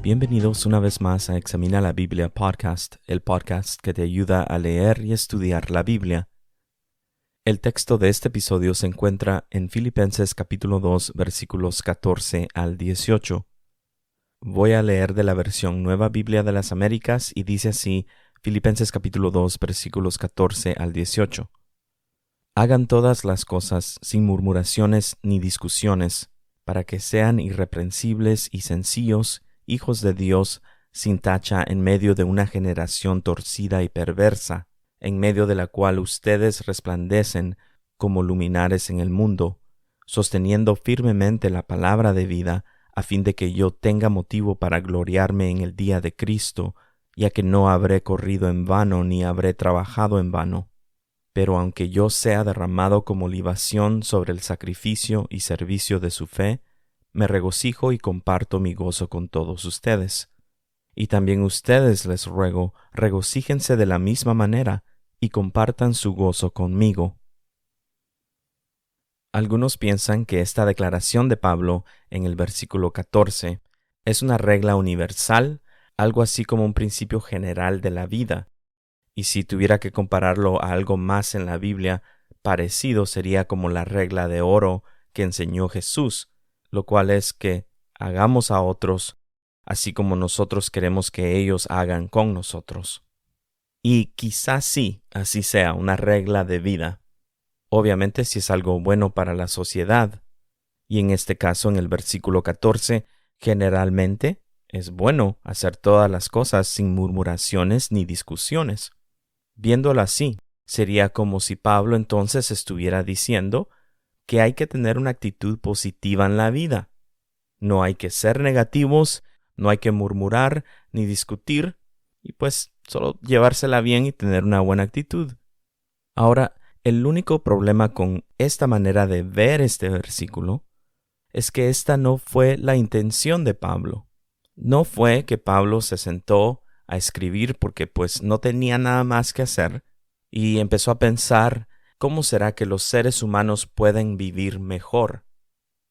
Bienvenidos una vez más a Examina la Biblia Podcast, el podcast que te ayuda a leer y estudiar la Biblia. El texto de este episodio se encuentra en Filipenses capítulo 2, versículos 14 al 18. Voy a leer de la versión Nueva Biblia de las Américas y dice así, Filipenses capítulo 2, versículos 14 al 18. Hagan todas las cosas sin murmuraciones ni discusiones, para que sean irreprensibles y sencillos, hijos de Dios, sin tacha en medio de una generación torcida y perversa, en medio de la cual ustedes resplandecen como luminares en el mundo, sosteniendo firmemente la palabra de vida, a fin de que yo tenga motivo para gloriarme en el día de Cristo, ya que no habré corrido en vano ni habré trabajado en vano. Pero aunque yo sea derramado como libación sobre el sacrificio y servicio de su fe, me regocijo y comparto mi gozo con todos ustedes. Y también ustedes, les ruego, regocíjense de la misma manera y compartan su gozo conmigo. Algunos piensan que esta declaración de Pablo en el versículo 14 es una regla universal, algo así como un principio general de la vida. Y si tuviera que compararlo a algo más en la Biblia, parecido sería como la regla de oro que enseñó Jesús, lo cual es que hagamos a otros así como nosotros queremos que ellos hagan con nosotros. Y quizás sí, así sea, una regla de vida. Obviamente si es algo bueno para la sociedad. Y en este caso, en el versículo 14, generalmente es bueno hacer todas las cosas sin murmuraciones ni discusiones. Viéndolo así, sería como si Pablo entonces estuviera diciendo que hay que tener una actitud positiva en la vida. No hay que ser negativos, no hay que murmurar ni discutir, y pues solo llevársela bien y tener una buena actitud. Ahora, el único problema con esta manera de ver este versículo es que esta no fue la intención de Pablo. No fue que Pablo se sentó a escribir porque pues no tenía nada más que hacer y empezó a pensar ¿cómo será que los seres humanos pueden vivir mejor?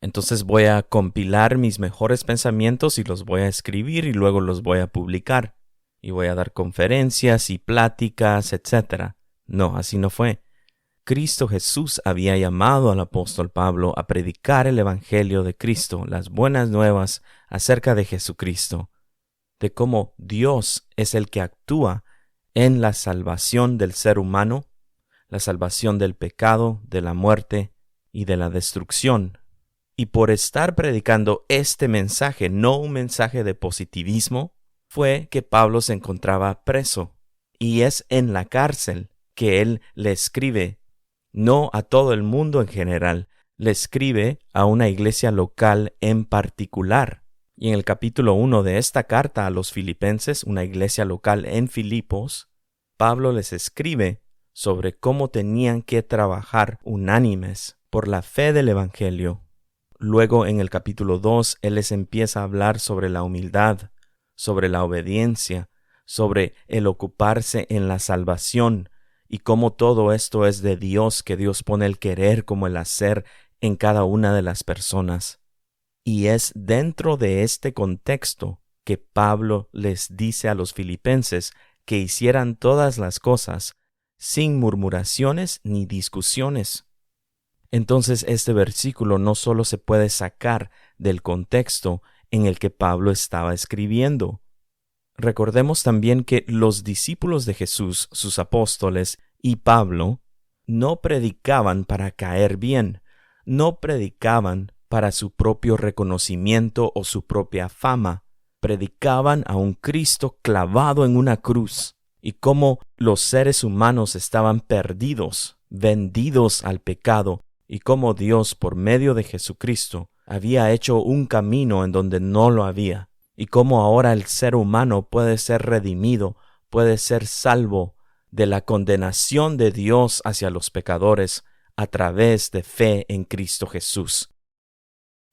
Entonces voy a compilar mis mejores pensamientos y los voy a escribir y luego los voy a publicar. Y voy a dar conferencias y pláticas, etc. No, así no fue. Cristo Jesús había llamado al apóstol Pablo a predicar el Evangelio de Cristo, las buenas nuevas acerca de Jesucristo, de cómo Dios es el que actúa en la salvación del ser humano, la salvación del pecado, de la muerte y de la destrucción. Y por estar predicando este mensaje, no un mensaje de positivismo, fue que Pablo se encontraba preso. Y es en la cárcel que él le escribe, no a todo el mundo en general, le escribe a una iglesia local en particular. Y en el capítulo 1 de esta carta a los filipenses, una iglesia local en Filipos, Pablo les escribe sobre cómo tenían que trabajar unánimes por la fe del Evangelio. Luego en el capítulo 2, él les empieza a hablar sobre la humildad, sobre la obediencia, sobre el ocuparse en la salvación y cómo todo esto es de Dios, que Dios pone el querer como el hacer en cada una de las personas. Y es dentro de este contexto que Pablo les dice a los filipenses que hicieran todas las cosas sin murmuraciones ni discusiones. Entonces este versículo no solo se puede sacar del contexto en el que Pablo estaba escribiendo. Recordemos también que los discípulos de Jesús, sus apóstoles y Pablo, no predicaban para caer bien, no predicaban para su propio reconocimiento o su propia fama, predicaban a un Cristo clavado en una cruz y cómo los seres humanos estaban perdidos, vendidos al pecado, y cómo Dios, por medio de Jesucristo, había hecho un camino en donde no lo había, y cómo ahora el ser humano puede ser redimido, puede ser salvo de la condenación de Dios hacia los pecadores a través de fe en Cristo Jesús.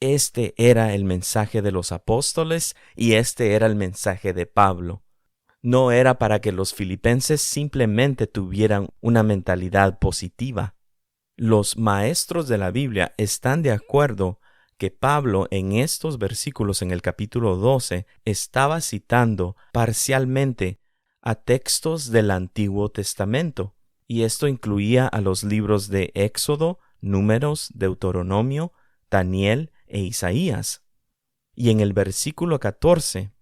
Este era el mensaje de los apóstoles y este era el mensaje de Pablo. no era para que los filipenses simplemente tuvieran una mentalidad positiva. Los maestros de la Biblia están de acuerdo que Pablo en estos versículos en el capítulo 12 estaba citando parcialmente a textos del Antiguo Testamento, y esto incluía a los libros de Éxodo, Números, Deuteronomio, Daniel e Isaías. Y en el versículo 14,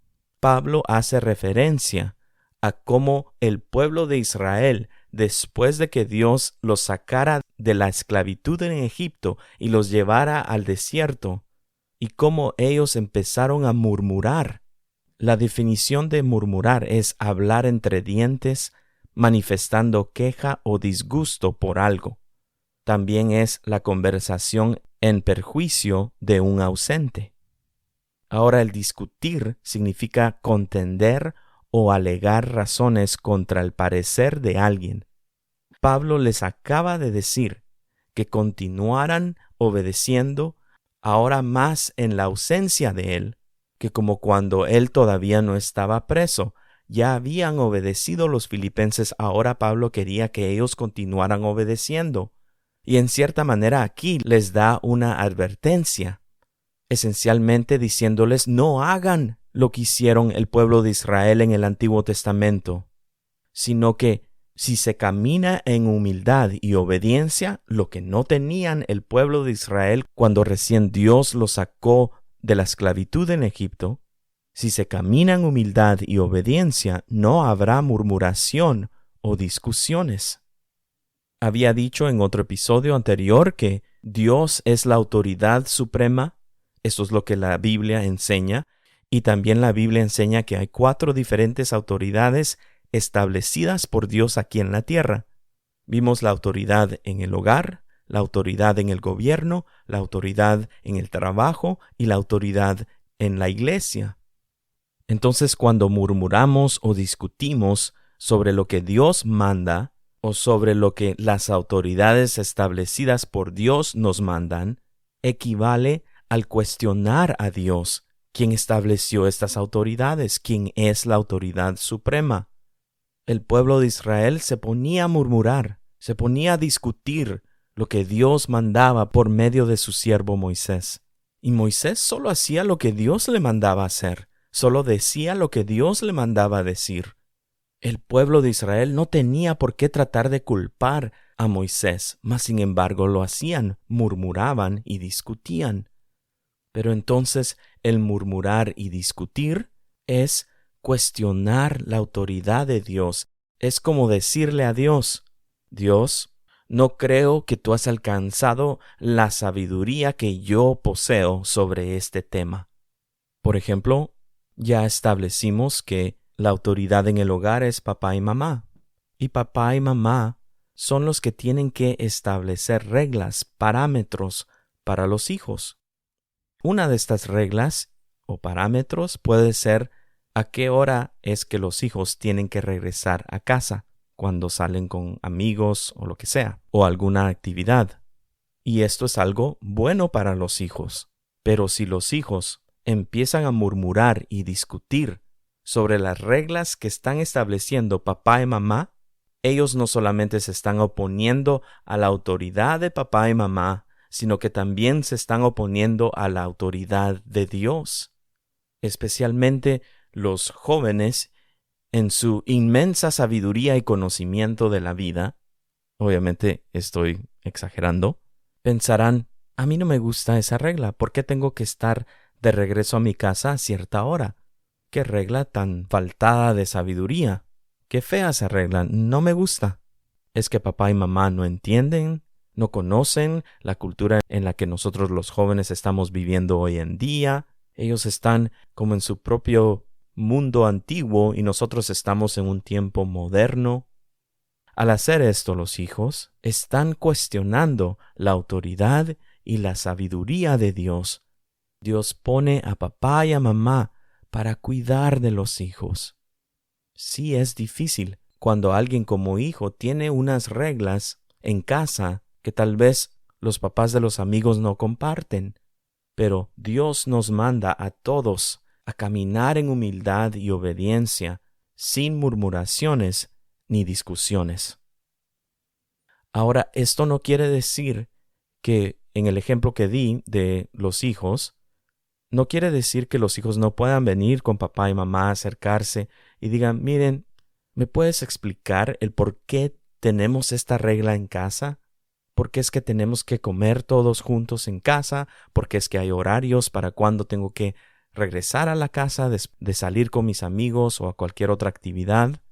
Pablo hace referencia a cómo el pueblo de Israel, después de que Dios los sacara de la esclavitud en Egipto y los llevara al desierto, y cómo ellos empezaron a murmurar. La definición de murmurar es hablar entre dientes, manifestando queja o disgusto por algo. También es la conversación en perjuicio de un ausente. Ahora, el discutir significa contender o alegar razones contra el parecer de alguien. Pablo les acaba de decir que continuaran obedeciendo ahora más en la ausencia de él, que como cuando él todavía no estaba preso. Ya habían obedecido los filipenses, ahora Pablo quería que ellos continuaran obedeciendo. Y en cierta manera aquí les da una advertencia, esencialmente diciéndoles no hagan lo que hicieron el pueblo de Israel en el Antiguo Testamento, sino que si se camina en humildad y obediencia, lo que no tenían el pueblo de Israel cuando recién Dios los sacó de la esclavitud en Egipto, si se camina en humildad y obediencia, no habrá murmuración o discusiones. Había dicho en otro episodio anterior que Dios es la autoridad suprema. Esto es lo que la Biblia enseña, y también la Biblia enseña que hay 4 diferentes autoridades establecidas por Dios aquí en la tierra. Vimos la autoridad en el hogar, la autoridad en el gobierno, la autoridad en el trabajo y la autoridad en la iglesia. Entonces, cuando murmuramos o discutimos sobre lo que Dios manda o sobre lo que las autoridades establecidas por Dios nos mandan, equivale al cuestionar a Dios, quien estableció estas autoridades, quien es la autoridad suprema. El pueblo de Israel se ponía a murmurar, se ponía a discutir lo que Dios mandaba por medio de su siervo Moisés. Y Moisés solo hacía lo que Dios le mandaba hacer, solo decía lo que Dios le mandaba decir. El pueblo de Israel no tenía por qué tratar de culpar a Moisés, mas sin embargo lo hacían, murmuraban y discutían. Pero entonces el murmurar y discutir es cuestionar la autoridad de Dios. Es como decirle a Dios, Dios, no creo que tú has alcanzado la sabiduría que yo poseo sobre este tema. Por ejemplo, ya establecimos que la autoridad en el hogar es papá y mamá. Y papá y mamá son los que tienen que establecer reglas, parámetros para los hijos. Una de estas reglas o parámetros puede ser a qué hora es que los hijos tienen que regresar a casa cuando salen con amigos o lo que sea, o alguna actividad. Y esto es algo bueno para los hijos. Pero si los hijos empiezan a murmurar y discutir sobre las reglas que están estableciendo papá y mamá, ellos no solamente se están oponiendo a la autoridad de papá y mamá, sino que también se están oponiendo a la autoridad de Dios. Especialmente los jóvenes, en su inmensa sabiduría y conocimiento de la vida, obviamente estoy exagerando, pensarán, a mí no me gusta esa regla, ¿por qué tengo que estar de regreso a mi casa a cierta hora? ¡Qué regla tan faltada de sabiduría! ¡Qué fea esa regla! No me gusta. Es que papá y mamá no entienden, no conocen la cultura en la que nosotros los jóvenes estamos viviendo hoy en día. Ellos están como en su propio mundo antiguo y nosotros estamos en un tiempo moderno. Al hacer esto, los hijos están cuestionando la autoridad y la sabiduría de Dios. Dios pone a papá y a mamá para cuidar de los hijos. Sí es difícil cuando alguien como hijo tiene unas reglas en casa que tal vez los papás de los amigos no comparten, pero Dios nos manda a todos a caminar en humildad y obediencia sin murmuraciones ni discusiones. Ahora, esto no quiere decir que en el ejemplo que di de los hijos, no quiere decir que los hijos no puedan venir con papá y mamá, acercarse y digan, miren, ¿me puedes explicar el por qué tenemos esta regla en casa? ¿Por qué es que tenemos que comer todos juntos en casa? ¿Por qué es que hay horarios para cuando tengo que regresar a la casa de salir con mis amigos o a cualquier otra actividad?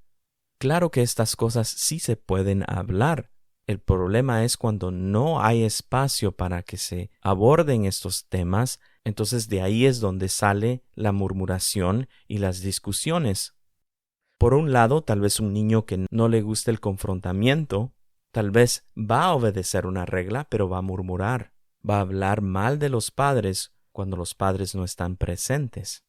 Claro que estas cosas sí se pueden hablar. El problema es cuando no hay espacio para que se aborden estos temas, entonces de ahí es donde sale la murmuración y las discusiones. Por un lado, tal vez un niño que no le gusta el confrontamiento, tal vez va a obedecer una regla, pero va a murmurar, va a hablar mal de los padres cuando los padres no están presentes.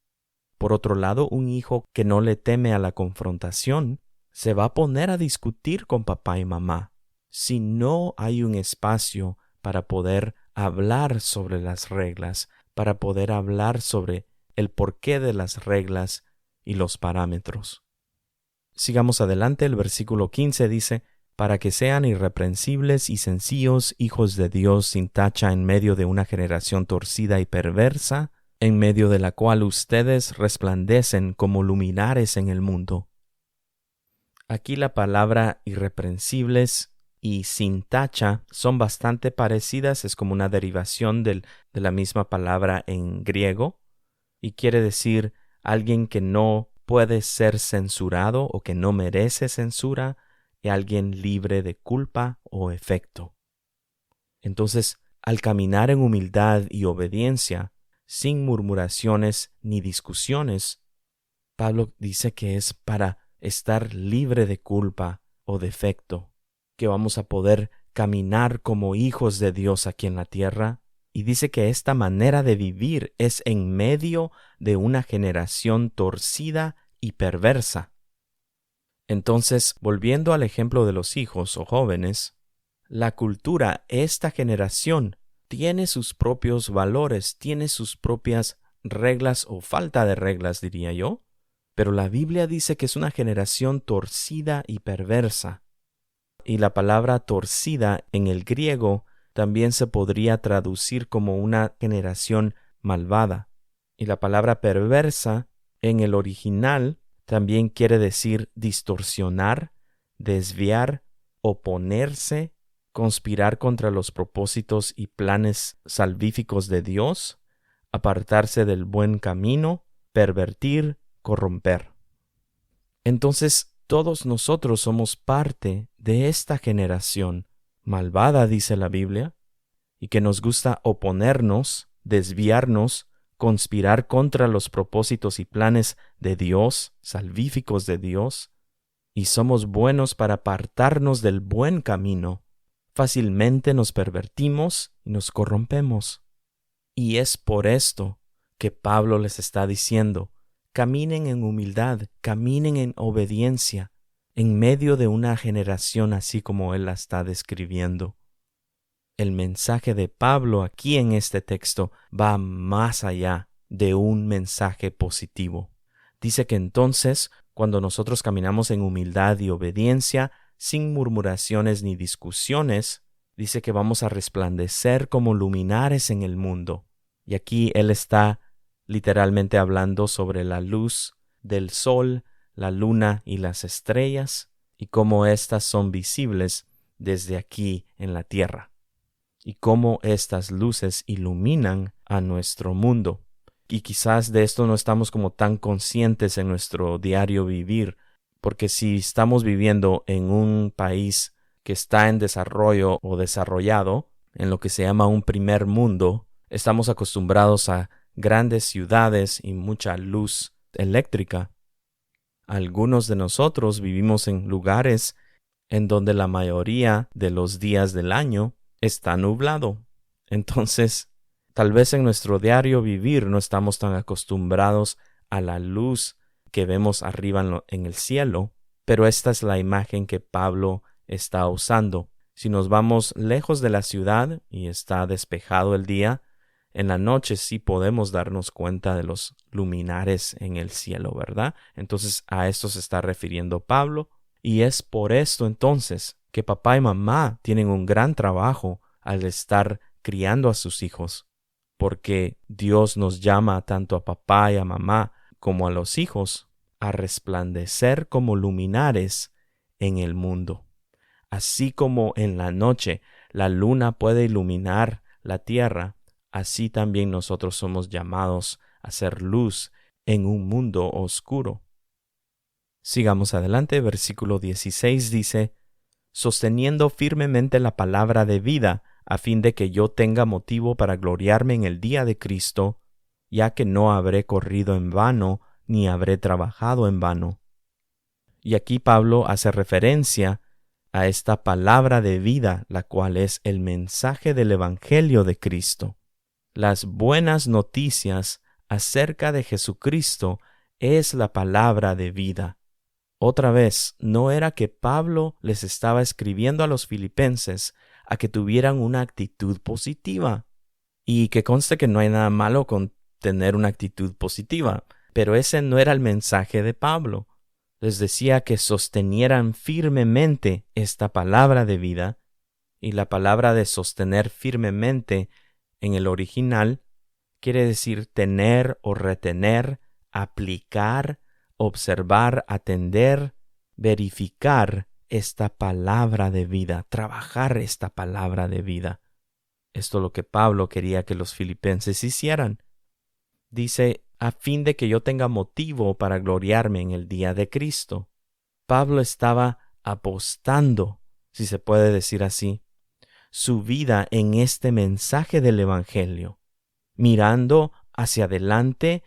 Por otro lado, un hijo que no le teme a la confrontación, se va a poner a discutir con papá y mamá. Si no hay un espacio para poder hablar sobre las reglas, para poder hablar sobre el porqué de las reglas y los parámetros. Sigamos adelante, el versículo 15 dice, para que sean irreprensibles y sencillos, hijos de Dios sin tacha en medio de una generación torcida y perversa, en medio de la cual ustedes resplandecen como luminares en el mundo. Aquí la palabra irreprensibles y sin tacha son bastante parecidas, es como una derivación de la misma palabra en griego, y quiere decir alguien que no puede ser censurado o que no merece censura, y alguien libre de culpa o efecto. Entonces, al caminar en humildad y obediencia, sin murmuraciones ni discusiones, Pablo dice que es para estar libre de culpa o defecto, que vamos a poder caminar como hijos de Dios aquí en la tierra, y dice que esta manera de vivir es en medio de una generación torcida y perversa. Entonces, volviendo al ejemplo de los hijos o jóvenes, la cultura, esta generación, tiene sus propios valores, tiene sus propias reglas o falta de reglas, diría yo, pero la Biblia dice que es una generación torcida y perversa. Y la palabra torcida en el griego también se podría traducir como una generación malvada. Y la palabra perversa en el original también quiere decir distorsionar, desviar, oponerse, conspirar contra los propósitos y planes salvíficos de Dios, apartarse del buen camino, pervertir, corromper. Entonces, todos nosotros somos parte de esta generación malvada, dice la Biblia, y que nos gusta oponernos, desviarnos, conspirar contra los propósitos y planes de Dios, salvíficos de Dios, y somos buenos para apartarnos del buen camino. Fácilmente nos pervertimos y nos corrompemos. Y es por esto que Pablo les está diciendo, caminen en humildad, caminen en obediencia, en medio de una generación así como él la está describiendo. El mensaje de Pablo aquí en este texto va más allá de un mensaje positivo. Dice que entonces, cuando nosotros caminamos en humildad y obediencia, sin murmuraciones ni discusiones, dice que vamos a resplandecer como luminares en el mundo. Y aquí él está literalmente hablando sobre la luz del sol, la luna y las estrellas, y cómo éstas son visibles desde aquí en la tierra, y cómo estas luces iluminan a nuestro mundo. Y quizás de esto no estamos como tan conscientes en nuestro diario vivir, porque si estamos viviendo en un país que está en desarrollo o desarrollado, en lo que se llama un primer mundo, estamos acostumbrados a grandes ciudades y mucha luz eléctrica. Algunos de nosotros vivimos en lugares en donde la mayoría de los días del año está nublado. Entonces, tal vez en nuestro diario vivir no estamos tan acostumbrados a la luz que vemos arriba en el cielo, pero esta es la imagen que Pablo está usando. Si nos vamos lejos de la ciudad y está despejado el día, En la noche sí podemos darnos cuenta de los luminares en el cielo, ¿verdad? Entonces a esto se está refiriendo Pablo. Y es por esto entonces que papá y mamá tienen un gran trabajo al estar criando a sus hijos, porque Dios nos llama tanto a papá y a mamá como a los hijos a resplandecer como luminares en el mundo. Así como en la noche la luna puede iluminar la tierra, así también nosotros somos llamados a ser luz en un mundo oscuro. Sigamos adelante, versículo 16 dice: sosteniendo firmemente la palabra de vida, a fin de que yo tenga motivo para gloriarme en el día de Cristo, ya que no habré corrido en vano, ni habré trabajado en vano. Y aquí Pablo hace referencia a esta palabra de vida, la cual es el mensaje del Evangelio de Cristo. Las buenas noticias acerca de Jesucristo es la palabra de vida. Otra vez, no era que Pablo les estaba escribiendo a los filipenses a que tuvieran una actitud positiva. Y que conste que no hay nada malo con tener una actitud positiva, pero ese no era el mensaje de Pablo. Les decía que sostenieran firmemente esta palabra de vida, y la palabra de sostener firmemente en el original quiere decir tener o retener, aplicar, observar, atender, verificar esta palabra de vida, trabajar esta palabra de vida. Esto es lo que Pablo quería que los filipenses hicieran. Dice, a fin de que yo tenga motivo para gloriarme en el día de Cristo. Pablo estaba apostando, si se puede decir así, su vida en este mensaje del Evangelio, mirando hacia adelante,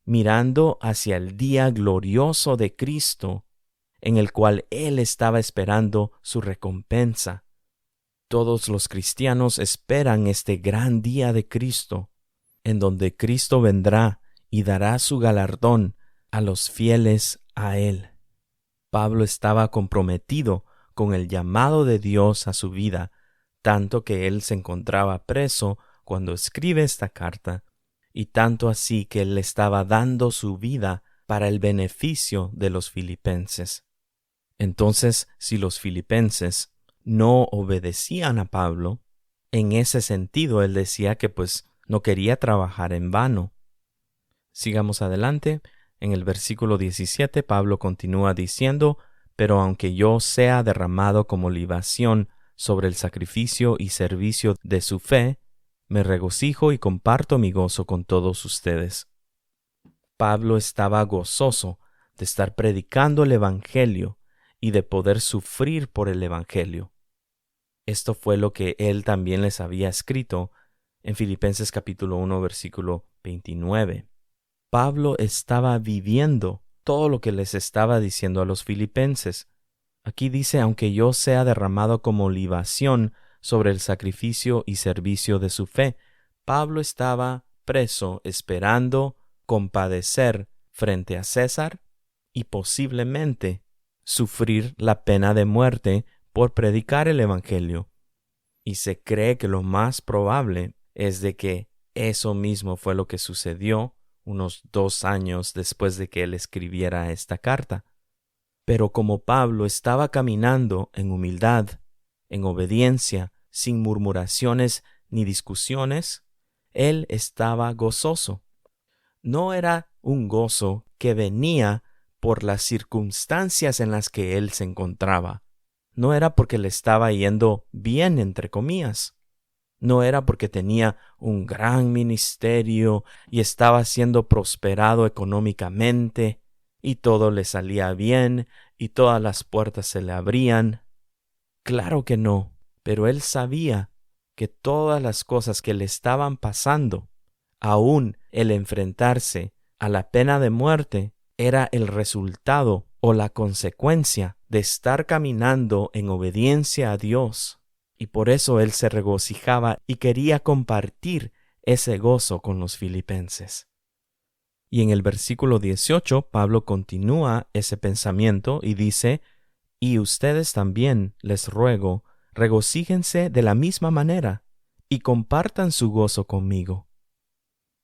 mirando hacia el día glorioso de Cristo, en el cual él estaba esperando su recompensa. Todos los cristianos esperan este gran día de Cristo, en donde Cristo vendrá y dará su galardón a los fieles a Él. Pablo estaba comprometido con el llamado de Dios a su vida, tanto que él se encontraba preso cuando escribe esta carta, y tanto así que él estaba dando su vida para el beneficio de los filipenses. Entonces, si los filipenses no obedecían a Pablo, en ese sentido él decía que no quería trabajar en vano. Sigamos adelante. En el versículo 17 Pablo continúa diciendo: pero aunque yo sea derramado como libación sobre el sacrificio y servicio de su fe, me regocijo y comparto mi gozo con todos ustedes. Pablo estaba gozoso de estar predicando el Evangelio y de poder sufrir por el Evangelio. Esto fue lo que él también les había escrito en Filipenses capítulo 1, versículo 29. Pablo estaba viviendo todo lo que les estaba diciendo a los filipenses. Aquí dice, aunque yo sea derramado como libación sobre el sacrificio y servicio de su fe. Pablo estaba preso esperando compadecer frente a César y posiblemente sufrir la pena de muerte por predicar el Evangelio. Y se cree que lo más probable es de que eso mismo fue lo que sucedió unos 2 años después de que él escribiera esta carta. Pero como Pablo estaba caminando en humildad, en obediencia, sin murmuraciones ni discusiones, él estaba gozoso. No era un gozo que venía por las circunstancias en las que él se encontraba. No era porque le estaba yendo bien, entre comillas. No era porque tenía un gran ministerio y estaba siendo prosperado económicamente y todo le salía bien y todas las puertas se le abrían. Claro que no, pero él sabía que todas las cosas que le estaban pasando, aún el enfrentarse a la pena de muerte, era el resultado o la consecuencia de estar caminando en obediencia a Dios. Y por eso él se regocijaba y quería compartir ese gozo con los filipenses. Y en el versículo 18, Pablo continúa ese pensamiento y dice: y ustedes también, les ruego, regocíjense de la misma manera y compartan su gozo conmigo.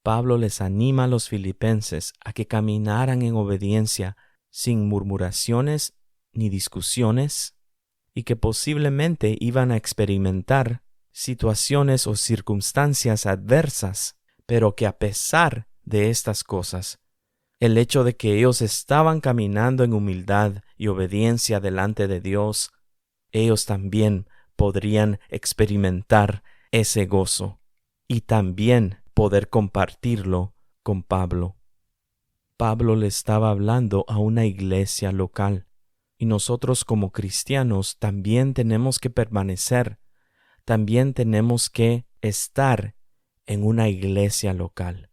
Pablo les anima a los filipenses a que caminaran en obediencia sin murmuraciones ni discusiones, y que posiblemente iban a experimentar situaciones o circunstancias adversas, pero que a pesar de estas cosas, el hecho de que ellos estaban caminando en humildad y obediencia delante de Dios, ellos también podrían experimentar ese gozo y también poder compartirlo con Pablo. Pablo le estaba hablando a una iglesia local, y nosotros como cristianos también tenemos que permanecer, también tenemos que estar en una iglesia local.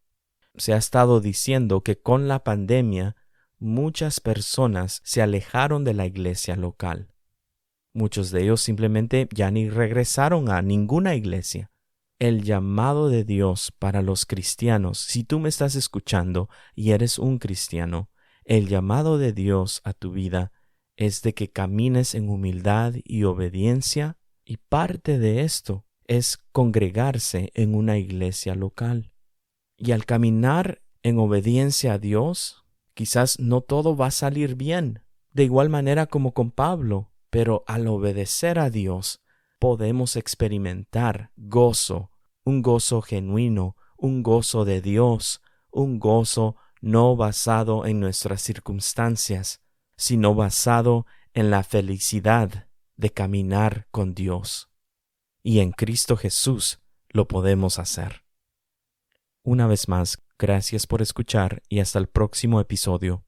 Se ha estado diciendo que con la pandemia muchas personas se alejaron de la iglesia local. Muchos de ellos simplemente ya ni regresaron a ninguna iglesia. El llamado de Dios para los cristianos, si tú me estás escuchando y eres un cristiano, el llamado de Dios a tu vida es de que camines en humildad y obediencia, y parte de esto es congregarse en una iglesia local. Y al caminar en obediencia a Dios, quizás no todo va a salir bien, de igual manera como con Pablo, pero al obedecer a Dios podemos experimentar gozo, un gozo genuino, un gozo de Dios, un gozo no basado en nuestras circunstancias, sino basado en la felicidad de caminar con Dios. Y en Cristo Jesús lo podemos hacer. Una vez más, gracias por escuchar y hasta el próximo episodio.